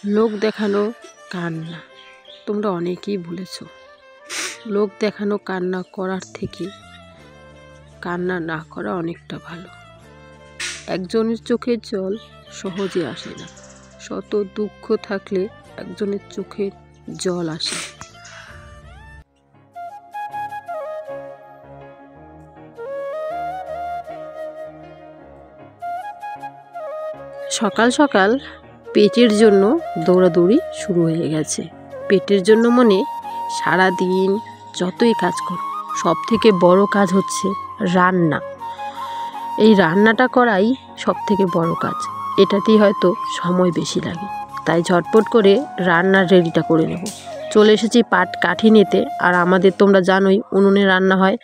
লোক দেখানো কান্না তোমরা অনেকেই বলেছ। লোক দেখানো কান্না করার থেকে কান্না না করা অনেকটা ভালো। একজনের চোখের জল সহজে আসে না, শত দুঃখ থাকলে একজনের চোখের জল আসে। সকাল সকাল পেটের জন্য দৌড়াদৌড়ি শুরু হয়ে গেছে। পেটের জন্য মনে সারা দিন যতই কাজ করো, সব থেকে বড় কাজ হচ্ছে রান্না। এই রান্নাটা করাই সব থেকে বড় কাজ, এটাতেই হয়তো সময় বেশি লাগে। তাই ঝটপট করে রান্নার রেডিটা করে নেব। চলে এসেছি পাট কাঠি নিতে, আর আমাদের তোমরা জানোই উনুনে রান্না হয়।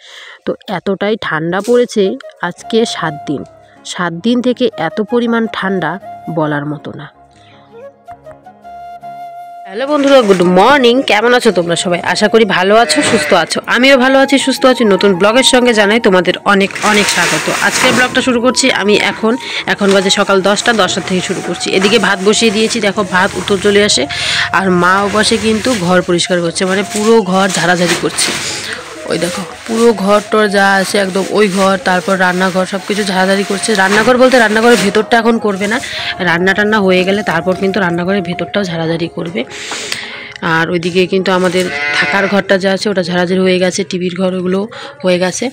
তো এতটাই ঠান্ডা পড়েছে আজকে 7 দিন। 7 দিন থেকে এত পরিমাণ ঠান্ডা বলার মতো না। হ্যালো বন্ধুরা, গুড মর্নিং। কেমন আছো তোমরা সবাই? আশা করি ভালো আছো, সুস্থ আছো। আমিও ভালো আছি, সুস্থ আছি। নতুন ব্লগের সঙ্গে জানাই তোমাদের অনেক অনেক স্বাগত। আজকের ব্লগটা শুরু করছি আমি এখন বাজে সকাল 10টা থেকে শুরু করছি। এদিকে ভাত বসিয়ে দিয়েছি, দেখো ভাত উত্তর চলে আসে। আর মাও বসে কিন্তু ঘর পরিষ্কার করছে, মানে পুরো ঘর ঝাড়াঝাড়ি করছে। ওই দেখো পুরো ঘরটর যা আছে একদম ওই ঘর, তারপর রান্নাঘর সব কিছু ঝাড়াঝাড়ি করছে। রান্নাঘর বলতে রান্নাঘরের ভেতরটা এখন করবে না, রান্না টান্না হয়ে গেলে তারপর কিন্তু রান্নাঘরের ভেতরটাও ঝাড়াঝাড়ি করবে। আর ওইদিকে কিন্তু আমাদের থাকার ঘরটা যা আছে ওটা ঝাড়াঝাড়ি হয়ে গেছে, টিভির ঘর ওগুলো হয়ে গেছে।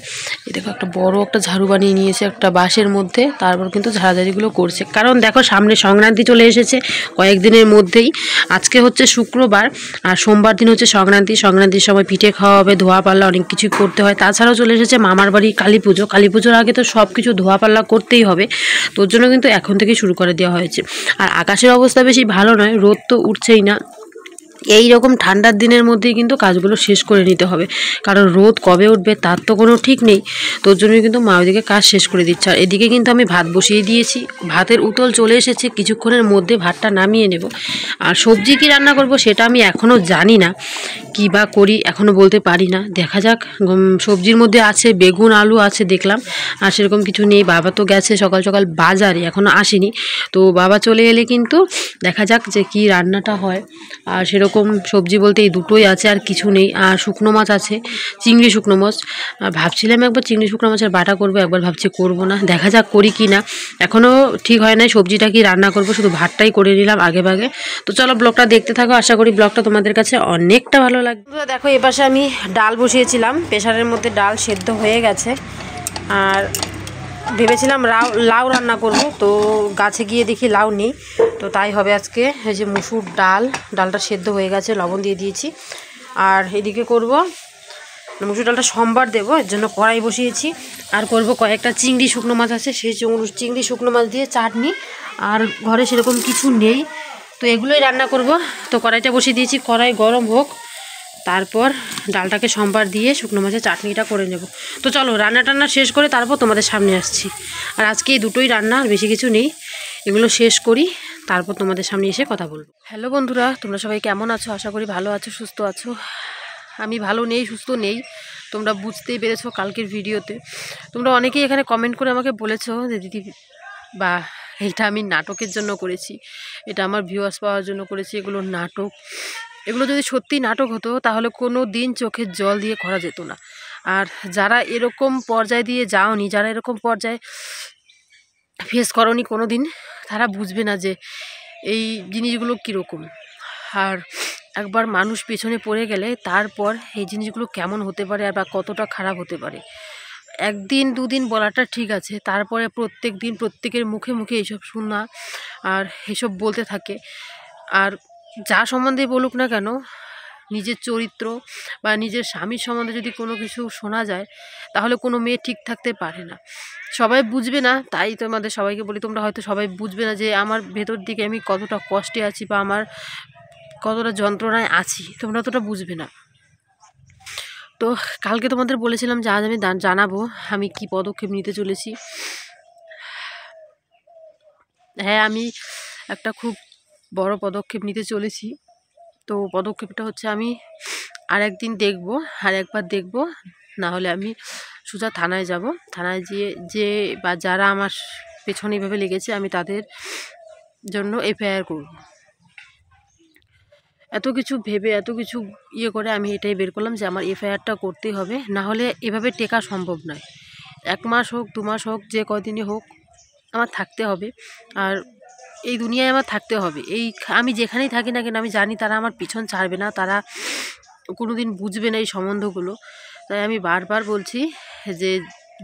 এই দেখো একটা বড় একটা ঝাড়ু বানিয়ে নিয়েছে একটা বাঁশের মধ্যে, তারপর কিন্তু ঝাড়াঝাড়িগুলো করছে। কারণ দেখো সামনে সংক্রান্তি চলে এসেছে কয়েকদিনের মধ্যেই। আজকে হচ্ছে শুক্রবার, আর সোমবার দিন হচ্ছে সংক্রান্তি। সংক্রান্তির সময় পিঠে খাওয়া হবে, ধোয়া পাল্লা অনেক কিছুই করতে হয়। তাছাড়াও চলে এসেছে মামার বাড়ি কালী পুজো। কালী পুজোর আগে তো সব কিছু ধোয়া পাল্লা করতেই হবে, তোর জন্য কিন্তু এখন থেকেই শুরু করে দেওয়া হয়েছে। আর আকাশের অবস্থা বেশি ভালো নয়, রোদ তো উঠছেই না। এই রকম ঠান্ডার দিনের মধ্যেই কিন্তু কাজগুলো শেষ করে নিতে হবে, কারণ রোদ কবে উঠবে তার তো কোনো ঠিক নেই। তোর জন্যই কিন্তু মা ওইদিকে কাজ শেষ করে দিচ্ছে। আর এদিকে কিন্তু আমি ভাত বসিয়ে দিয়েছি, ভাতের উতল চলে এসেছে, কিছুক্ষণের মধ্যে ভাতটা নামিয়ে নেব। আর সবজি কি রান্না করব সেটা আমি এখনও জানি না, কী বা করি এখনও বলতে পারি না। দেখা যাক। সবজির মধ্যে আছে বেগুন আলু আছে দেখলাম, আর সেরকম কিছু নেই। বাবা তো গেছে সকাল সকাল বাজারে, এখনও আসেনি। তো বাবা চলে এলে কিন্তু দেখা যাক যে কি রান্নাটা হয়। আর সেরকম সবজি বলতে এই দুটোই আছে, আর কিছু নেই। আর শুকনো মাছ আছে, চিংড়ি শুকনো মাছ। ভাবছিলাম একবার চিংড়ি শুকনো মাছের বাটা করবো, একবার ভাবছি করব না, দেখা যাক করি কি না। এখনও ঠিক হয় নাই সবজিটা কি রান্না করব, শুধু ভাতটাই করে নিলাম আগে ভাগে। তো চলো ব্লগটা দেখতে থাকো, আশা করি ব্লগটা তোমাদের কাছে অনেকটা ভালো লাগবে। দেখো এপাশে আমি ডাল বসিয়েছিলাম, প্রেশারের মধ্যে ডাল সেদ্ধ হয়ে গেছে। আর ভেবেছিলাম লাউ রান্না করব, তো গাছে গিয়ে দেখি লাউ নেই। তো তাই হবে আজকে এই যে মুসুর ডালটা সেদ্ধ হয়ে গেছে, লবণ দিয়ে দিয়েছি। আর এদিকে করব মুসুর ডালটা সোমবার দেবো, এর জন্য কড়াই বসিয়েছি। আর করব কয়েকটা চিংড়ি শুকনো মাছ আছে, সেই চিংড়ি শুকনো মাছ দিয়ে চাটনি। আর ঘরে সেরকম কিছু নেই, তো এগুলোই রান্না করব। তো কড়াইটা বসিয়ে দিয়েছি, কড়াই গরম হোক, তারপর ডালটাকে সোমবার দিয়ে শুকনো মাছের চাটনিটা করে নেব। তো চলো রান্না টান্না শেষ করে তারপর তোমাদের সামনে আসছি। আর আজকে এই দুটোই রান্না, আর বেশি কিছু নেই। এগুলো শেষ করি, তারপর তোমাদের সামনে এসে কথা বলবো। হ্যালো বন্ধুরা, তোমরা সবাই কেমন আছো? আশা করি ভালো আছো, সুস্থ আছো। আমি ভালো নেই, সুস্থ নেই, তোমরা বুঝতেই পেরেছো কালকের ভিডিওতে। তোমরা অনেকেই এখানে কমেন্ট করে আমাকে বলেছো যে দিদি বা এটা আমি নাটকের জন্য করেছি, এটা আমার ভিউয়ার্স পাওয়ার জন্য করেছি, এগুলো নাটক। এগুলো যদি সত্যি নাটক হতো তাহলে কোনো দিন চোখের জল দিয়ে করা যেত না। আর যারা এরকম পর্যায় দিয়ে যাওনি, যারা এরকম পর্যায়ে ফেস করনি কোনো দিন, তারা বুঝবে না যে এই জিনিসগুলো কীরকম। আর একবার মানুষ পেছনে পড়ে গেলে তারপর এই জিনিসগুলো কেমন হতে পারে আর বা কতটা খারাপ হতে পারে। একদিন দুদিন বলাটা ঠিক আছে, তারপরে প্রত্যেক দিন প্রত্যেকের মুখে মুখে এইসব শোনা আর এসব বলতে থাকে। আর যা সম্বন্ধে বলুক না কেন, নিজের চরিত্র বা নিজের স্বামীর সম্বন্ধে যদি কোনো কিছু শোনা যায় তাহলে কোনো মেয়ে ঠিক থাকতে পারে না। সবাই বুঝবে না, তাই তোমাদের সবাইকে বলি, তোমরা হয়তো সবাই বুঝবে না যে আমার ভেতর দিকে আমি কতটা কষ্টে আছি বা আমার কতটা যন্ত্রণায় আছি, তোমরা অতটা বুঝবে না। তো কালকে তোমাদের বলেছিলাম যে আজ আমি জানাবো আমি কি পদক্ষেপ নিতে চলেছি। হ্যাঁ, আমি একটা খুব বড় পদক্ষেপ নিতে চলেছি। তো পদক্ষেপটা হচ্ছে আমি আর একদিন দেখব, আর একবার দেখব, না হলে আমি সোজা থানায় যাব। থানায় যে বা যারা আমার পেছনে এইভাবে লেগেছে আমি তাদের জন্য এফআইআর করব। এত কিছু ভেবে এত কিছু ইয়ে করে আমি এটাই বের করলাম যে আমার এফআইআরটা করতেই হবে, না হলে এভাবে টেকা সম্ভব নয়। 1 মাস হোক 2 মাস হোক যে কদিনই হোক আমার থাকতে হবে, আর এই দুনিয়ায় আমার থাকতে হবে। আমি যেখানেই থাকি না কেন আমি জানি তারা আমার পিছন ছাড়বে না, তারা কোনো দিন বুঝবে না এই সম্বন্ধগুলো। তাই আমি বারবার বলছি যে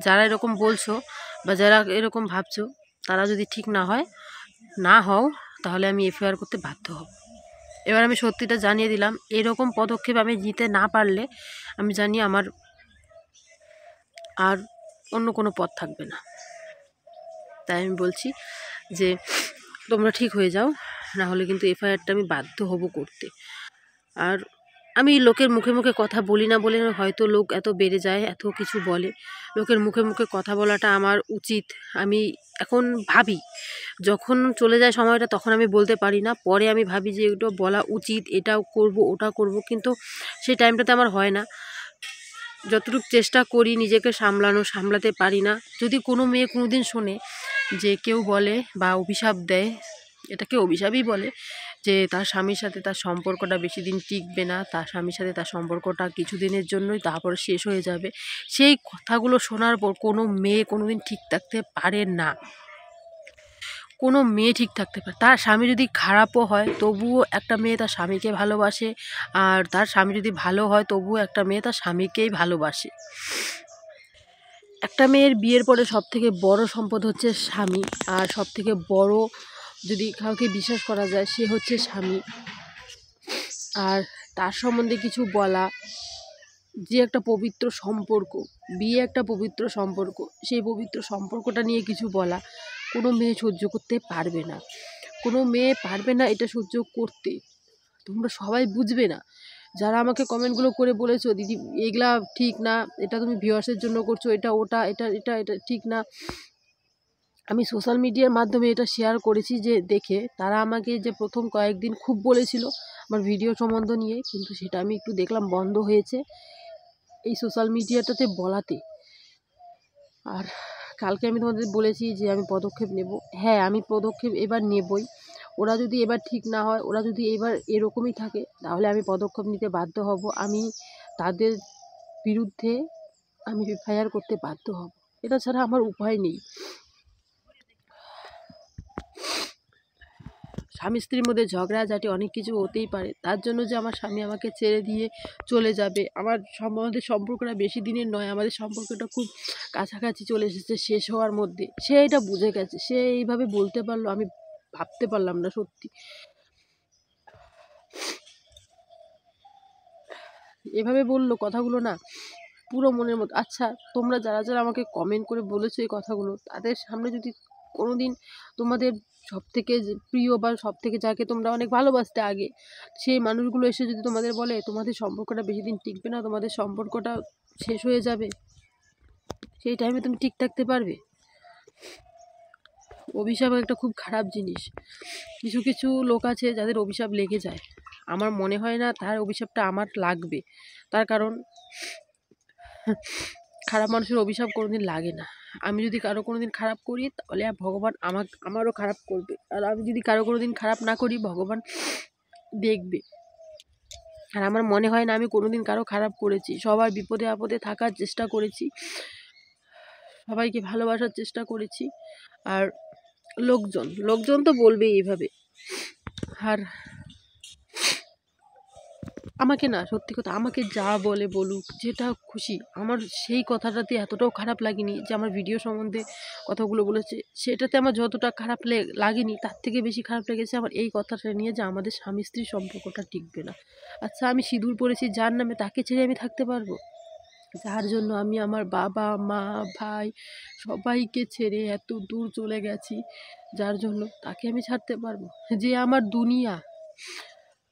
যারা এরকম বলছো বা যারা এরকম ভাবছো, তারা যদি ঠিক না হও তাহলে আমি এফআইআর করতে বাধ্য হব। এবার আমি সত্যিটা জানিয়ে দিলাম, এরকম পদক্ষেপ আমি নিতে না পারলে আমি জানি আমার আর অন্য কোনো পথ থাকবে না। তাই আমি বলছি যে তোমরা ঠিক হয়ে যাও, না হলে কিন্তু এফআইআরটা আমি বাধ্য হব করতে। আর আমি লোকের মুখে মুখে কথা বলি না বলে হয়তো লোক এত বেড়ে যায়, এত কিছু বলে। লোকের মুখে মুখে কথা বলাটা আমার উচিত। আমি এখন ভাবি, যখন চলে যায় সময়টা তখন আমি বলতে পারি না, পরে আমি ভাবি যে এগুলো বলা উচিত, এটাও করব ওটা করব, কিন্তু সেই টাইমটাতে আমার হয় না। যতটুকু চেষ্টা করি নিজেকে সামলাতে পারি না। যদি কোনো মেয়ে কোনো দিন শোনে যে কেউ বলে বা অভিশাপ দেয়, এটাকে অভিশাপই বলে, যে তার স্বামীর সাথে তার সম্পর্কটা বেশি দিন টিকবে না, তার স্বামীর সাথে তার সম্পর্কটা কিছুদিনের জন্যই তারপরে শেষ হয়ে যাবে, সেই কথাগুলো শোনার পর কোনো মেয়ে কোনো দিন ঠিক থাকতে পারে না। কোনো মেয়ে ঠিক থাকতে পারে, তার স্বামী যদি খারাপও হয় তবুও একটা মেয়ে তার স্বামীকে ভালোবাসে, আর তার স্বামী যদি ভালো হয় তবুও একটা মেয়ে তার স্বামীকেই ভালোবাসে। একটা মেয়ের বিয়ের পরে সবথেকে বড় সম্পদ হচ্ছে স্বামী, আর সবথেকে বড় যদি কাউকে বিশ্বাস করা যায় সে হচ্ছে স্বামী। আর তার সম্বন্ধে কিছু বলা, যে একটা পবিত্র সম্পর্ক, বিয়ে একটা পবিত্র সম্পর্ক, সেই পবিত্র সম্পর্কটা নিয়ে কিছু বলা কোনো মেয়ে সহ্য করতে পারবে না। কোনো মেয়ে পারবে না এটা সহ্য করতে। তোমরা সবাই বুঝবে না। যারা আমাকে কমেন্টগুলো করে বলেছো দিদি এগুলা ঠিক না, এটা তুমি ভিউয়ার্সের জন্য করছো, এটা ওটা এটা এটা এটা ঠিক না, আমি সোশ্যাল মিডিয়ার মাধ্যমে এটা শেয়ার করেছি যে দেখে তারা আমাকে যে প্রথম কয়েকদিন খুব বলেছিল আমার ভিডিও সম্বন্ধ নিয়ে, কিন্তু সেটা আমি একটু দেখলাম বন্ধ হয়েছে এই সোশ্যাল মিডিয়াটাতে বলাতে। আর কালকে আমি তোমাদের বলেছি যে আমি পদক্ষেপ নেব। হ্যাঁ, আমি পদক্ষেপ এবার নেবই। ওরা যদি এবার ঠিক না হয়, ওরা যদি এবার এরকমই থাকে, তাহলে আমি পদক্ষেপ নিতে বাধ্য হব। আমি তাদের বিরুদ্ধে আমি এফআইআর করতে বাধ্য হব। এটা ছাড়া আমার উপায় নেই। স্বামী স্ত্রীর মধ্যে ঝগড়াঝাটি অনেক কিছু হতেই পারে, তার জন্য যে আমার স্বামী আমাকে ছেড়ে দিয়ে চলে যাবে, আমাদের সম্পর্কটা বেশি দিনের নয়, আমাদের সম্পর্কটা খুব কাছাকাছি চলে এসেছে শেষ হওয়ার মধ্যে, সে এটা বুঝে গেছে, সে এইভাবে বলতে পারলো, আমি ভাবতে পারলাম না সত্যি। এভাবে বললো কথাগুলো না পুরো মনের মতো। আচ্ছা, তোমরা যারা যারা আমাকে কমেন্ট করে বলেছো এই কথাগুলো, তাদের সামনে যদি কোনোদিন তোমাদের সবথেকে প্রিয় বা সবথেকে যাকে তোমরা অনেক ভালোবাসতে আগে, সেই মানুষগুলো এসে যদি তোমাদের বলে তোমাদের সম্পর্কটা বেশি দিন টিকবে না, তোমাদের সম্পর্কটা শেষ হয়ে যাবে, সেই টাইমে তুমি ঠিক থাকতে পারবে? অভিশাপ একটা খুব খারাপ জিনিস। কিছু কিছু লোক আছে যাদের অভিশাপ লেগে যায়, আমার মনে হয় না তার অভিশাপটা আমার লাগবে। তার কারণ খারাপ মানুষের অভিশাপ কোনোদিন লাগে না। আমি যদি কারো কোনোদিন খারাপ করি তাহলে ভগবান আমারও খারাপ করবে, আর আমি যদি কারো কোনোদিন খারাপ না করি ভগবান দেখবে। আর আমার মনে হয় না আমি কোনোদিন কারো খারাপ করেছি। সবার বিপদে আপদে থাকার চেষ্টা করেছি, সবাইকে ভালোবাসার চেষ্টা করেছি। আর লোকজন তো বলবেই এইভাবে। আর আমাকে না, সত্যি কথা, আমাকে যা বলে বলুক, যেটা খুশি, আমার সেই কথাটাতে এতটাও খারাপ লাগেনি যে আমার ভিডিও সম্বন্ধে কথাগুলো বলেছে, সেটাতে আমার যতটা খারাপ লাগেনি তার থেকে বেশি খারাপ লেগেছে আমার এই কথাটা নিয়ে যে আমাদের স্বামী স্ত্রীর সম্পর্কটা টিকবে না। আচ্ছা, আমি সিঁদুর পরেছি যার নামে, তাকে ছেড়ে আমি থাকতে পারবো? যার জন্য আমি আমার বাবা মা ভাই সবাইকে ছেড়ে এত দূর চলে গেছি, যার জন্য তাকে আমি ছাড়তে পারবো? যে আমার দুনিয়া।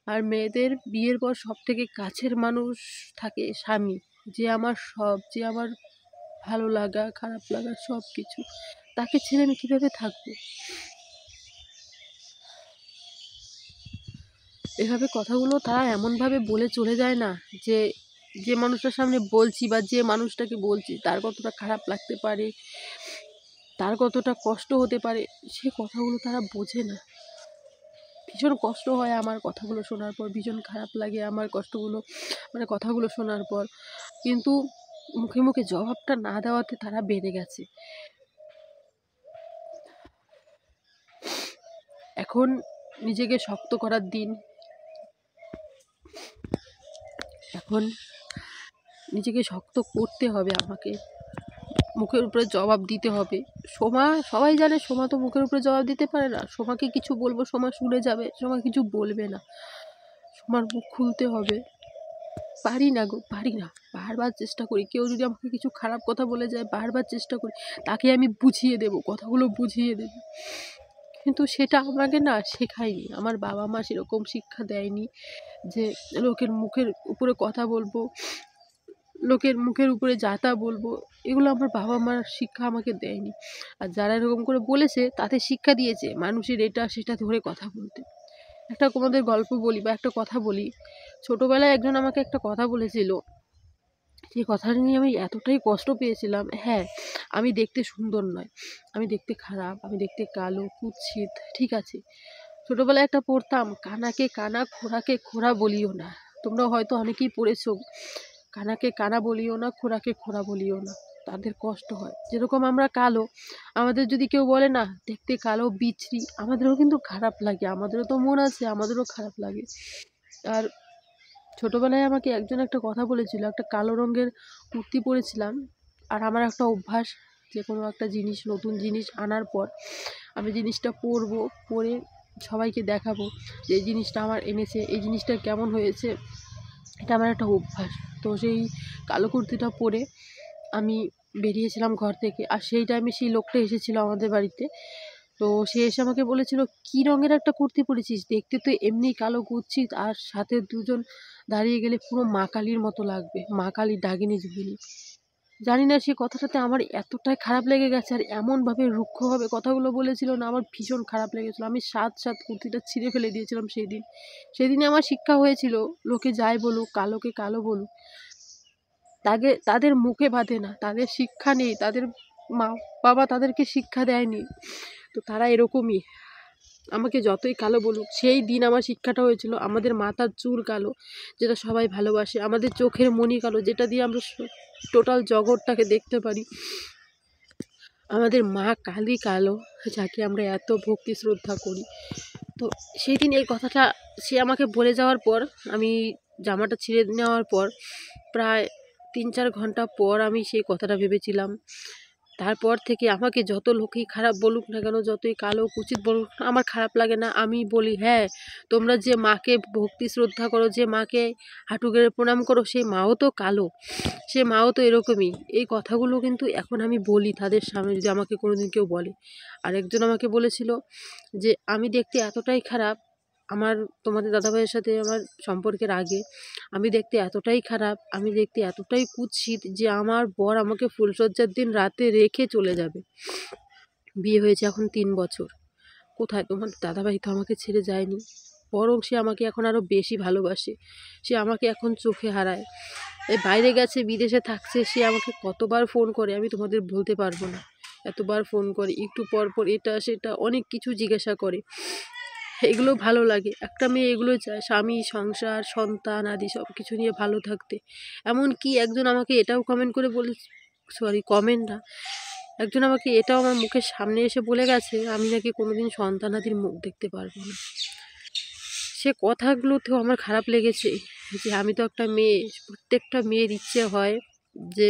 আর মেয়েদের বিয়ের পর সব থেকে কাছের মানুষ থাকে স্বামী, যে আমার সব, যে আমার ভালো লাগা খারাপ লাগা সব কিছু, তাকে ছেড়ে আমি কীভাবে থাকবো? এভাবে কথাগুলো তারা এমনভাবে বলে চলে যায় না, যে যে মানুষটার সামনে বলছি বা যে মানুষটাকে বলছি তার কতটা খারাপ লাগতে পারে, তার কতটা কষ্ট হতে পারে, সে কথাগুলো তারা বোঝে না। ভীষণ কষ্ট হয় আমার কথাগুলো শোনার পর, ভীষণ খারাপ লাগে আমার কষ্টগুলো মানে কথাগুলো শোনার পর। কিন্তু মুখে মুখে জবাবটা না দেওয়াতে তারা বেড়ে গেছে। এখন নিজেকে শক্ত করার দিন, এখন নিজেকে শক্ত করতে হবে আমাকে, মুখের উপরে জবাব দিতে হবে। সবাই জানে সোমা তো মুখের উপরে জবাব দিতে পারে না। সোমাকে কিছু বলবো সোমা শুনে যাবে, সোমা কিছু বলবে না। সোমার মুখ খুলতে হবে। পারি না গো, পারি না। বারবার চেষ্টা করি, কেউ যদি আমাকে কিছু খারাপ কথা বলে যায় বারবার চেষ্টা করি তাকে আমি বুঝিয়ে দেব, কথাগুলো বুঝিয়ে দেব, কিন্তু সেটা আমাকে না শেখায়নি। আমার বাবা মা সেরকম শিক্ষা দেয়নি যে লোকের মুখের উপরে কথা বলবো, লোকের মুখের উপরে যা তা বলবো। এগুলো আমার বাবা মার শিক্ষা আমাকে দেয়নি। আর যারা এরকম করে বলেছে তাদের শিক্ষা দিয়েছে মানুষের এটা সেটা ধরে কথা বলতে। একটা তোমাদের গল্প বলি বা একটা কথা বলি। ছোটোবেলায় একজন আমাকে একটা কথা বলেছিল, সেই কথাটা নিয়ে আমি এতটাই কষ্ট পেয়েছিলাম। হ্যাঁ, আমি দেখতে সুন্দর নয়, আমি দেখতে খারাপ, আমি দেখতে কালো কুৎসিত, ঠিক আছে। ছোটোবেলায় একটা পড়তাম, কানাকে কানা খোড়াকে খোড়া বলিও না। তোমরা হয়তো অনেকেই পড়েছো, কানাকে কানা বলিও না, খোড়াকে খোড়া বলিও না, তাদের কষ্ট হয়। যেরকম আমরা কালো, আমাদের যদি কেউ বলে না দেখতে কালো বিচ্ছিরি, আমাদেরও কিন্তু খারাপ লাগে, আমাদেরও তো মন আছে, আমাদেরও খারাপ লাগে। আর ছোটোবেলায় আমাকে একজন একটা কথা বলেছিল, একটা কালো রঙের কুর্তি পরেছিলাম। আর আমার একটা অভ্যাস, যে কোনো একটা জিনিস, নতুন জিনিস আনার পর আমি জিনিসটা পরবো, পরে সবাইকে দেখাবো যে এই জিনিসটা আমার এনেছে, এই জিনিসটা কেমন হয়েছে, এটা আমার একটা অভ্যাস। তো সেই কালো কুর্তিটা পরে আমি বেরিয়েছিলাম ঘর থেকে। আর সেই টাইমে সেই লোকটা এসেছিলো আমাদের বাড়িতে। তো সে এসে আমাকে বলেছিল, কী রঙের একটা কুর্তি পরেছিস, দেখতে তো এমনি কালো কুৎসিত, আর সাথে দুজন দাঁড়িয়ে গেলে পুরো মা কালীর মতো লাগবে, মা কালী ডাকিনী যোগিনী। জানি না সেই কথাটাতে আমার এতটাই খারাপ লেগে গেছে, আর এমনভাবে রুক্ষভাবে কথাগুলো বলেছিল না, আমার ভীষণ খারাপ লেগেছিলো। আমি সাথ কুর্তিটা ছিঁড়ে ফেলে দিয়েছিলাম সেই দিন। সেদিনে আমার শিক্ষা হয়েছিল, লোকে যাই বলুক, কালোকে কালো বলুক, তাদের মুখে বাঁধে না, তাদের শিক্ষা নেই, তাদের মা বাবা তাদেরকে শিক্ষা দেয়নি, তো তারা এরকমই। আমাকে যতই কালো বলুক, সেই দিন আমার শিক্ষাটা হয়েছিল আমাদের মাথার চুল কালো, যেটা সবাই ভালোবাসে, আমাদের চোখের মণি কালো, যেটা দিয়ে আমরা টোটাল জগৎটাকে দেখতে পারি, আমাদের মা কালী কালো, যাকে আমরা এত ভক্তি শ্রদ্ধা করি। তো সেই দিন এই কথাটা সে আমাকে বলে যাওয়ার পর, আমি জামাটা ছিঁড়ে নেওয়ার পর প্রায় 3-4 ঘন্টা পর আমি সেই কথাটা ভেবেছিলাম। তারপর থেকে আমাকে যত লোকেই খারাপ বলুক না কেন, যতই কালো কুচিত বলুক, আমার খারাপ লাগে না। আমি বলি, হ্যাঁ, তোমরা যে মাকে ভক্তি শ্রদ্ধা করো, যে মাকে হাঁটু গেড়ে প্রণাম করো, সেই মাও তো কালো, সে মাও তো এরকমই। এই কথাগুলো কিন্তু এখন আমি বলি তাদের সামনে, যদি আমাকে কোনোদিন কেউ বলে। আর একজন আমাকে বলেছিল যে আমি দেখতে এতটাই খারাপ, তোমাদের দাদাভাইয়ের সাথে আমার সম্পর্কের আগে আমি দেখতে এতটাই খারাপ, আমি দেখতে এতটাই কুৎসিত যে আমার বর আমাকে ফুলসজ্জার দিন রাতে রেখে চলে যাবে। বিয়ে হয়েছে এখন 3 বছর। কোথায়, তোমার দাদাভাই তো আমাকে ছেড়ে যায়নি, বরং সে আমাকে এখন আরও বেশি ভালোবাসে। সে আমাকে এখন চোখে হারায়। এই বাইরে গেছে, বিদেশে থাকছে, সে আমাকে কতবার ফোন করে আমি তোমাদের বলতে পারবো না। এতবার ফোন করে, একটু পর পর এটা সেটা অনেক কিছু জিজ্ঞাসা করে। এগুলো ভালো লাগে, একটা মেয়ে এগুলো চায়, স্বামী, সংসার, সন্তান আদি সব কিছু নিয়ে ভালো থাকতে। এমনকি একজন আমাকে এটাও কমেন্ট করে বলে, কমেন্ট না, একজন আমাকে এটাও আমার মুখের সামনে এসে বলে গেছে, আমি নাকি কোনোদিন সন্তানাদির মুখ দেখতে পারবো না। সে কথাগুলোতেও আমার খারাপ লেগেছে যে আমি তো একটা মেয়ে, প্রত্যেকটা মেয়ের ইচ্ছে হয় যে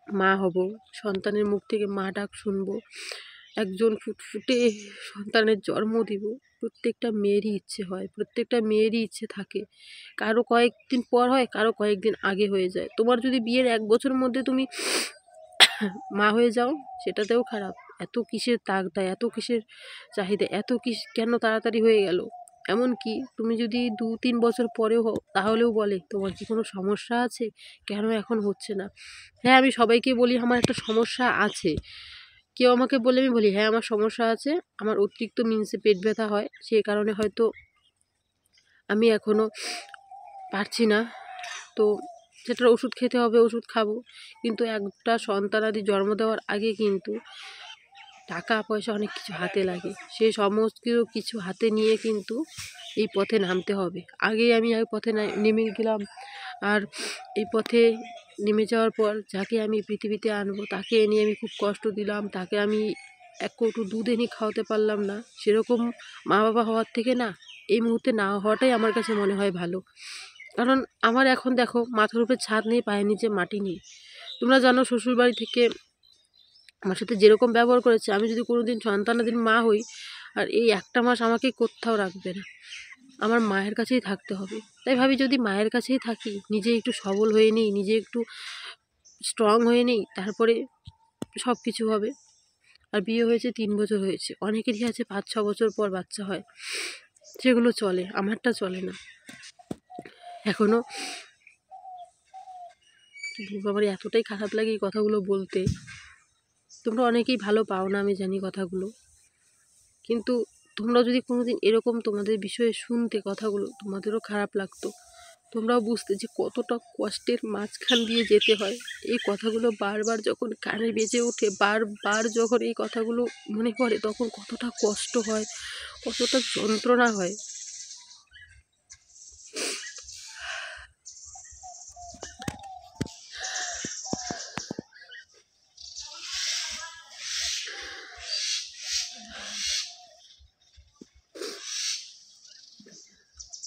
মা হব, সন্তানের মুখ থেকে মা ডাক শুনবো, একজন ফুটফুটে সন্তানের জন্ম দিব। প্রত্যেকটা মেয়েরই ইচ্ছে হয়, প্রত্যেকটা মেয়েরই ইচ্ছে থাকে। কারো কয়েকদিন পর হয়, কারো কয়েকদিন আগে হয়ে যায়। তোমার যদি বিয়ের 1 বছরের মধ্যে তুমি মা হয়ে যাও, সেটাতেও খারাপ। এত কিসের তাগদা, এত কিসের চাহিদা, এত কেন তাড়াতাড়ি হয়ে গেল। এমনকি তুমি যদি 2-3 বছর পরেও হও, তাহলেও বলে তোমার কি কোনো সমস্যা আছে, কেন এখন হচ্ছে না। হ্যাঁ, আমি সবাইকে বলি আমার একটা সমস্যা আছে। কেউ আমাকে বলে, আমি বলি হ্যাঁ আমার সমস্যা আছে, আমার অতিরিক্ত মিন্সে পেট ব্যথা হয়, সেই কারণে হয়তো আমি এখনও পারছি না। তো সেটার ওষুধ খেতে হবে, ওষুধ খাবো। কিন্তু একটা সন্তানাদি জন্ম দেওয়ার আগে কিন্তু টাকা পয়সা অনেক কিছু হাতে লাগে, সেই সমস্ত কিছু হাতে নিয়ে কিন্তু এই পথে নামতে হবে। আগেই আমি পথে নেমে গেলাম, আর এই পথে নেমে যাওয়ার পর যাকে আমি পৃথিবীতে আনবো তাকে এনে আমি খুব কষ্ট দিলাম, তাকে আমি এক কৌটো দুধ এনে খাওয়াতে পারলাম না। সেরকম মা বাবা হওয়ার থেকে না এই মুহূর্তে না হওয়াটাই আমার কাছে মনে হয় ভালো। কারণ আমার এখন দেখো মাথার উপরে ছাদ নেই, পায়ের নিচে মাটি নেই। তোমরা জানো শ্বশুরবাড়ি থেকে আমার সাথে যেরকম ব্যবহার করেছে, আমি যদি কোনোদিন সন্তানাধীন মা হই আর এই একটা মাস আমাকে কোথাও রাখবে না, আমার মায়ের কাছেই থাকতে হবে। তাই ভাবি যদি মায়ের কাছেই থাকি, নিজে একটু সবল হয়ে নিই, নিজে একটু স্ট্রং হয়ে নিই, তারপরে সব কিছু হবে। আর বিয়ে হয়েছে 3 বছর হয়েছে, অনেকেরই আছে 5-6 বছর পর বাচ্চা হয়, সেগুলো চলে, আমারটা চলে না এখনও। আমার এতটাই খারাপ লাগে এই কথাগুলো বলতে। তোমরা অনেকেই ভালো পাও না, আমি জানি কথাগুলো, কিন্তু তোমরা যদি কোনোদিন এরকম তোমাদের বিষয়ে শুনতে কথাগুলো, তোমাদেরও খারাপ লাগতো, তোমরাও বুঝতে যে কতটা কষ্টের মাঝখান দিয়ে যেতে হয়। এই কথাগুলো বারবার যখন কানে বেজে ওঠে, বারবার যখন এই কথাগুলো মনে পড়ে, তখন কতটা কষ্ট হয়, কতটা যন্ত্রণা হয়।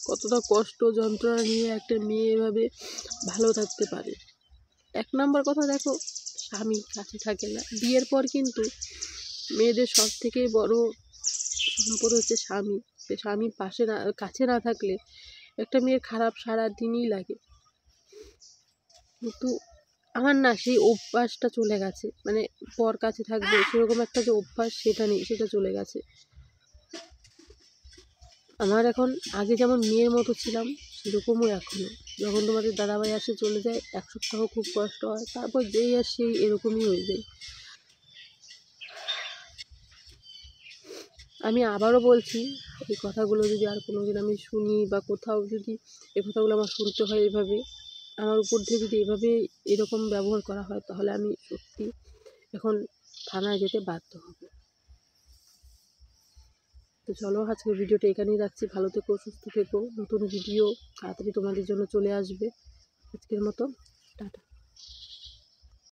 কতটা কষ্ট যন্ত্রণা নিয়ে একটা মেয়ে এভাবে ভালো থাকতে পারে। 1 নম্বর কথা দেখো, স্বামী কাছে থাকে না। বিয়ের পর কিন্তু মেয়েদের সব থেকে বড় সম্পদ হচ্ছে স্বামী। সে স্বামী কাছে না থাকলে একটা মেয়ের খারাপ সারা দিনই লাগে। কিন্তু আমার না সেই অভ্যাসটা চলে গেছে, মানে পর কাছে থাকবে সেরকম একটা যে অভ্যাস, সেটা নেই, সেটা চলে গেছে। আমার এখন আগে যেমন মেয়ের মতো ছিলাম সেরকমও এখনও। যখন তোমাদের দাদাভাই আসে চলে যায়, 1 সপ্তাহ খুব কষ্ট হয়, তারপর যেই আর সেই এরকমই হয়ে যায়। আমি আবারও বলছি, এই কথাগুলো যদি আর কোনোদিন আমি শুনি বা কোথাও যদি এই কথাগুলো আমার শুনতে হয় এভাবে, আমার উপর দিয়ে যদি এভাবে এরকম ব্যবহার করা হয়, তাহলে আমি সত্যি এখন থানায় যেতে বাধ্য হব। তো চলো, আজকের ভিডিওটা এখানেই রাখছি। ভালো থেকো, সুস্থ থেকো। নতুন ভিডিও তাড়াতাড়ি তোমাদের জন্য চলে আসবে। আজকের মতো টাটা।